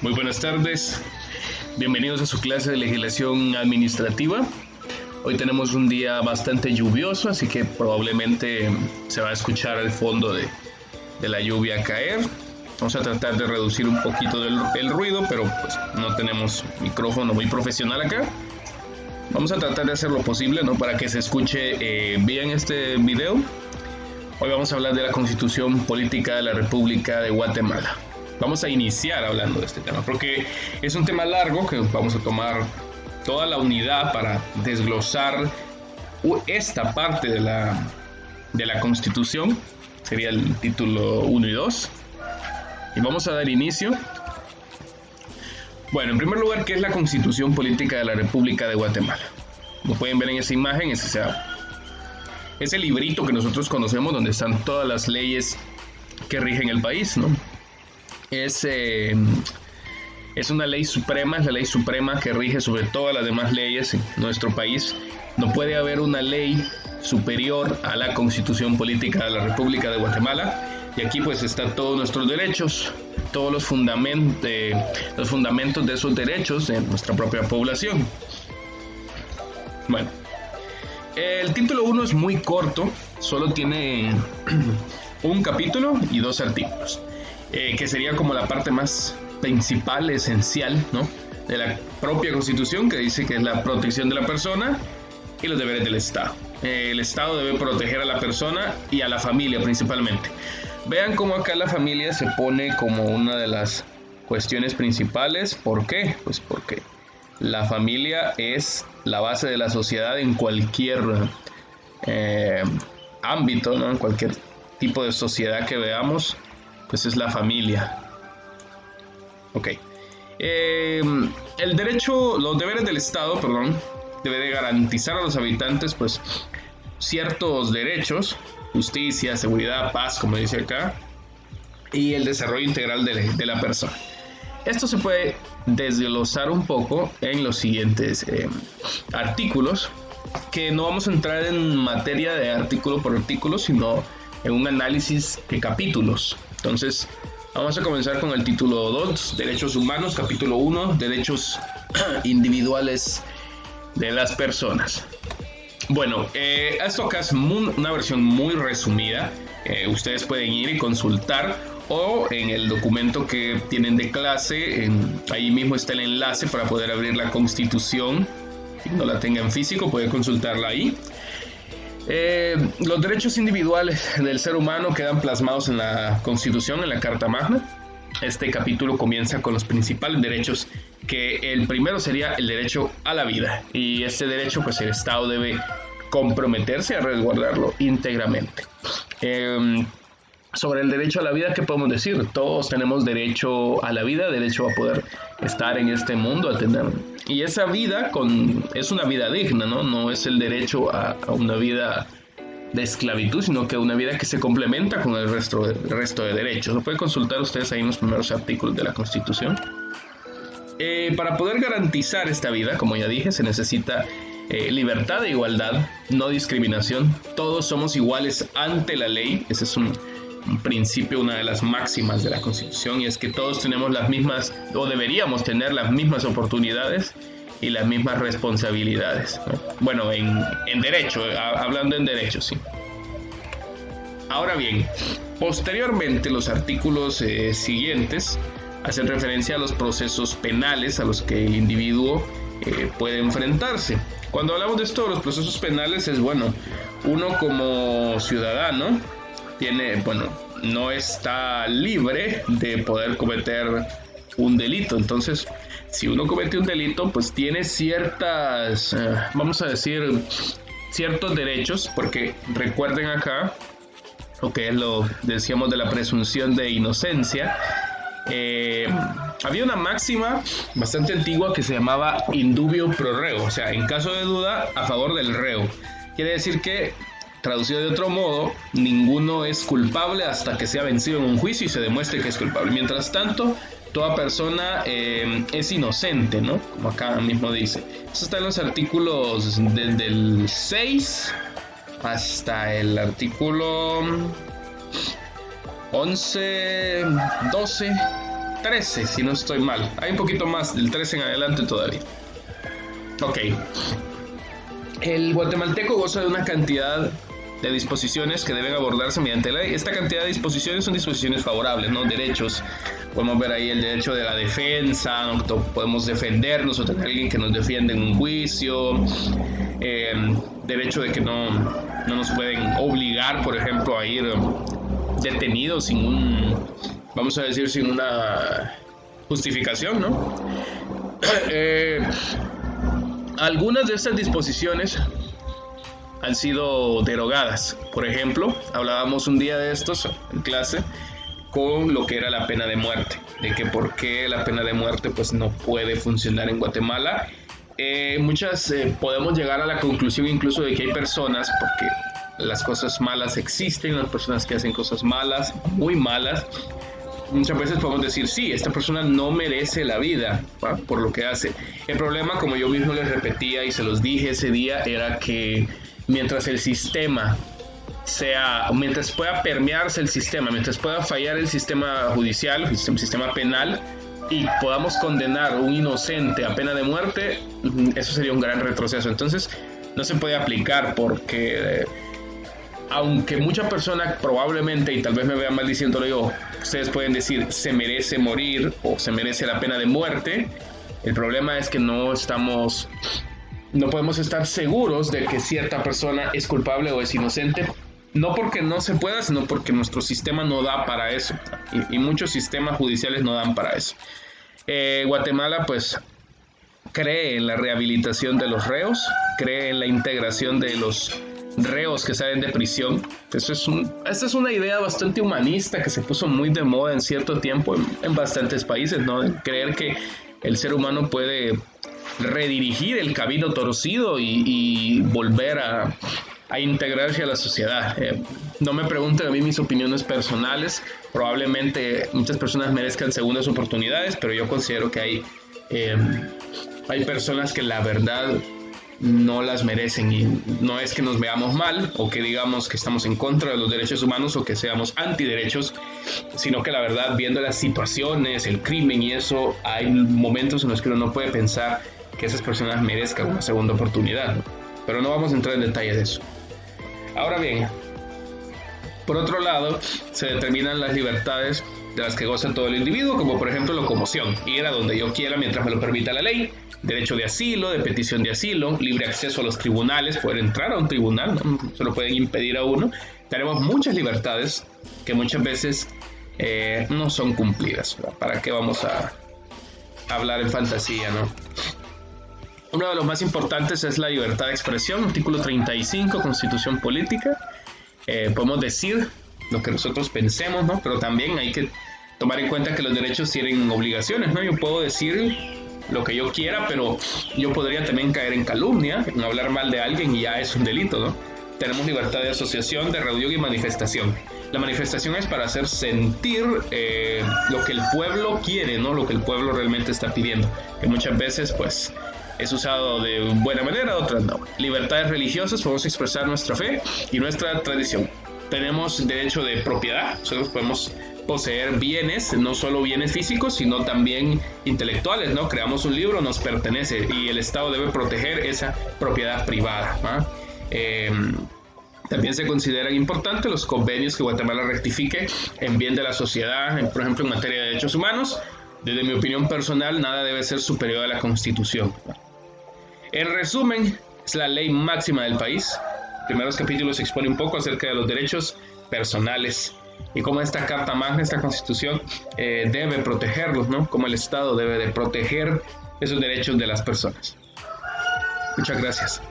Muy buenas tardes, bienvenidos a su clase de legislación administrativa. Hoy tenemos un día bastante lluvioso, así que probablemente se va a escuchar al fondo de la lluvia caer. Vamos a tratar de reducir un poquito el ruido, pero pues no tenemos micrófono muy profesional acá. Vamos a tratar de hacer lo posible, ¿no?, para que se escuche bien este video. Hoy vamos a hablar de la Constitución Política de la República de Guatemala. Vamos a iniciar hablando de este tema, porque es un tema largo que vamos a tomar toda la unidad para desglosar esta parte de la Constitución. Sería el título 1 y 2. Y vamos a dar inicio. Bueno, en primer lugar, ¿qué es la Constitución Política de la República de Guatemala? Como pueden ver en esa imagen, es el librito que nosotros conocemos donde están todas las leyes que rigen el país, ¿no? Es una ley suprema, es la ley suprema que rige sobre todas las demás leyes en nuestro país. No puede haber una ley superior a la Constitución Política de la República de Guatemala. Y aquí pues están todos nuestros derechos, todos los fundamentos de esos derechos de nuestra propia población. Bueno, el título 1 es muy corto, solo tiene un capítulo y 2 artículos. Que sería como la parte más principal, esencial, ¿no?, de la propia Constitución, que dice que es la protección de la persona y los deberes del Estado. El Estado debe proteger a la persona y a la familia principalmente. Vean cómo acá la familia se pone como una de las cuestiones principales. ¿Por qué? Pues porque la familia es la base de la sociedad en cualquier ámbito, ¿no?, en cualquier tipo de sociedad que veamos. Pues es la familia. Ok. Los deberes del Estado, debe de garantizar a los habitantes, pues, ciertos derechos, justicia, seguridad, paz, como dice acá, y el desarrollo integral de la persona. Esto se puede desglosar un poco en los siguientes artículos, que no vamos a entrar en materia de artículo por artículo, sino en un análisis de capítulos. Entonces, vamos a comenzar con el título 2, Derechos Humanos, capítulo 1, Derechos Individuales de las Personas. Bueno, esto acá es una versión muy resumida. Ustedes pueden ir y consultar, o en el documento que tienen de clase, ahí mismo está el enlace para poder abrir la Constitución. Si no la tengan físico, pueden consultarla ahí. Los derechos individuales del ser humano quedan plasmados en la Constitución, en la Carta Magna. Este capítulo comienza con los principales derechos, que el primero sería el derecho a la vida, y este derecho pues el Estado debe comprometerse a resguardarlo íntegramente. Sobre el derecho a la vida, ¿qué podemos decir? Todos tenemos derecho a la vida, derecho a poder estar en este mundo, a tener... Y esa vida es una vida digna, ¿no? No es el derecho a una vida de esclavitud, sino que una vida que se complementa con el resto de derechos. Lo pueden consultar ustedes ahí en los primeros artículos de la Constitución. Para poder garantizar esta vida, como ya dije, se necesita libertad e igualdad, no discriminación. Todos somos iguales ante la ley. Ese es un principio, una de las máximas de la Constitución, y es que todos tenemos las mismas, o deberíamos tener las mismas oportunidades y las mismas responsabilidades, ¿no? Bueno, en derecho, hablando en derecho, sí. Ahora bien, posteriormente los artículos siguientes hacen referencia a los procesos penales a los que el individuo puede enfrentarse. Cuando hablamos de esto, los procesos penales es, uno como ciudadano no está libre de poder cometer un delito. Entonces, si uno comete un delito, pues tiene ciertos derechos, porque recuerden acá, lo decíamos de la presunción de inocencia. Había una máxima bastante antigua que se llamaba in dubio pro reo, o sea, en caso de duda, a favor del reo. Quiere decir que, traducido de otro modo, ninguno es culpable hasta que sea vencido en un juicio y se demuestre que es culpable. Mientras tanto, toda persona es inocente, ¿no? Como acá mismo dice. Eso está en los artículos desde el 6 hasta el artículo 11, 12 13, si no estoy mal. Hay un poquito más, del 13 en adelante todavía. Ok. El guatemalteco goza de una cantidad de disposiciones que deben abordarse mediante ley. Esta cantidad de disposiciones son disposiciones favorables, ¿no? Derechos. Podemos ver ahí el derecho de la defensa, ¿no? Podemos defendernos o tener alguien que nos defienda en un juicio. Derecho de que no nos pueden obligar, por ejemplo, a ir detenidos sin sin una justificación, ¿no? Algunas de estas disposiciones han sido derogadas. Por ejemplo, hablábamos un día de estos en clase con lo que era la pena de muerte, de que por qué la pena de muerte pues no puede funcionar en Guatemala. Podemos llegar a la conclusión incluso de que hay personas, porque las cosas malas existen, las personas que hacen cosas malas, muy malas, muchas veces podemos decir, sí, esta persona no merece la vida, ¿va? Por lo que hace. El problema, como yo mismo les repetía y se los dije ese día, era que mientras mientras pueda permearse el sistema, mientras pueda fallar el sistema judicial, el sistema penal, y podamos condenar a un inocente a pena de muerte, eso sería un gran retroceso. Entonces, no se puede aplicar porque, aunque muchas personas probablemente, y tal vez me vean mal diciéndolo yo, ustedes pueden decir, se merece morir o se merece la pena de muerte, el problema es que no podemos estar seguros de que cierta persona es culpable o es inocente, no porque no se pueda, sino porque nuestro sistema no da para eso, y muchos sistemas judiciales no dan para eso. Guatemala pues cree en la rehabilitación de los reos, cree en la integración de los reos que salen de prisión. Esta es una idea bastante humanista que se puso muy de moda en cierto tiempo en bastantes países, ¿no? De creer que el ser humano puede redirigir el camino torcido y volver a integrarse a la sociedad. No me pregunten a mí mis opiniones personales, probablemente muchas personas merezcan segundas oportunidades, pero yo considero que hay personas que la verdad no las merecen, y no es que nos veamos mal o que digamos que estamos en contra de los derechos humanos o que seamos antiderechos, sino que la verdad, viendo las situaciones, el crimen y eso, hay momentos en los que uno no puede pensar que esas personas merezcan una segunda oportunidad, ¿no? Pero no vamos a entrar en detalles de eso. Ahora bien, por otro lado, se determinan las libertades de las que goza todo el individuo, como por ejemplo locomoción, ir a donde yo quiera mientras me lo permita la ley, derecho de asilo, de petición de asilo, libre acceso a los tribunales, poder entrar a un tribunal, ¿no? Se lo pueden impedir a uno. Tenemos muchas libertades que muchas veces no son cumplidas, ¿verdad? ¿Para qué vamos a hablar en fantasía, no? Uno de los más importantes es la libertad de expresión, artículo 35, Constitución Política. Podemos decir lo que nosotros pensemos, ¿no? Pero también hay que tomar en cuenta que los derechos tienen obligaciones, ¿no? Yo puedo decir lo que yo quiera, pero yo podría también caer en calumnia, en hablar mal de alguien, y ya es un delito, ¿no? Tenemos libertad de asociación, de reunión y manifestación. La manifestación es para hacer sentir lo que el pueblo quiere, ¿no? Lo que el pueblo realmente está pidiendo, que muchas veces, pues, es usado de buena manera, otras no. Libertades religiosas, podemos expresar nuestra fe y nuestra tradición. Tenemos derecho de propiedad, nosotros podemos poseer bienes, no solo bienes físicos, sino también intelectuales, ¿no? Creamos un libro, nos pertenece, y el Estado debe proteger esa propiedad privada, ¿no? También se consideran importantes los convenios que Guatemala rectifique en bien de la sociedad, por ejemplo, en materia de derechos humanos. Desde mi opinión personal, nada debe ser superior a la Constitución. En resumen, es la ley máxima del país. Los primeros capítulos se expone un poco acerca de los derechos personales y cómo esta Carta Magna, esta Constitución, debe protegerlos, ¿no? Cómo el Estado debe de proteger esos derechos de las personas. Muchas gracias.